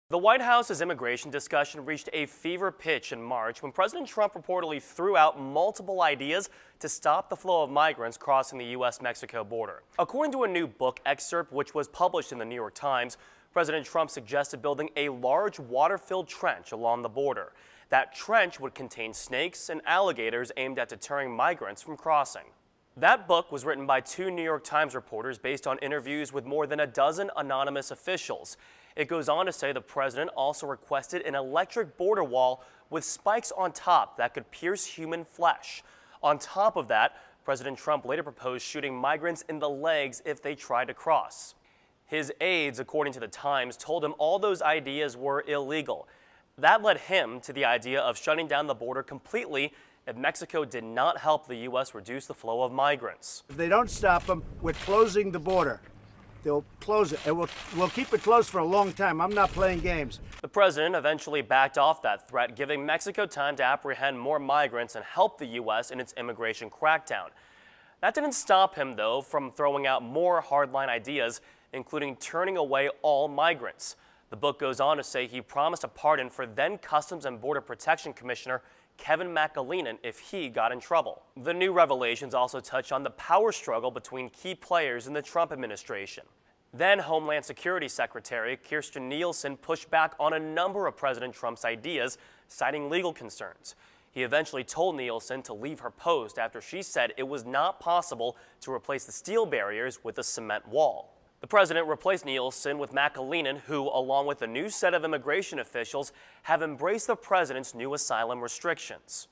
The White House's immigration discussion reached a fever pitch in March when President Trump reportedly threw out multiple ideas to stop the flow of migrants crossing the U.S.-Mexico border. According to a new book excerpt which was published in the New York Times, President Trump suggested building a large water-filled trench along the border. That trench would contain snakes and alligators aimed at deterring migrants from crossing. That book was written by two New York Times reporters based on interviews with more than a dozen anonymous officials. It goes on to say the president also requested an electric border wall with spikes on top that could pierce human flesh. On top of that, President Trump later proposed shooting migrants in the legs if they tried to cross. His aides, according to the Times, told him all those ideas were illegal. That led him to the idea of shutting down the border completely if Mexico did not help the U.S. reduce the flow of migrants. If they don't stop them, we're closing the border. They'll close it, and we'll keep it closed for a long time. I'm not playing games. The president eventually backed off that threat, giving Mexico time to apprehend more migrants and help the U.S. in its immigration crackdown. That didn't stop him, though, from throwing out more hardline ideas, including turning away all migrants. The book goes on to say he promised a pardon for then Customs and Border Protection Commissioner Kevin McAleenan if he got in trouble. The new revelations also touch on the power struggle between key players in the Trump administration. Then Homeland Security Secretary Kirstjen Nielsen pushed back on a number of President Trump's ideas, citing legal concerns. He eventually told Nielsen to leave her post after she said it was not possible to replace the steel barriers with a cement wall. The president replaced Nielsen with McAleenan, who, along with a new set of immigration officials, have embraced the president's new asylum restrictions.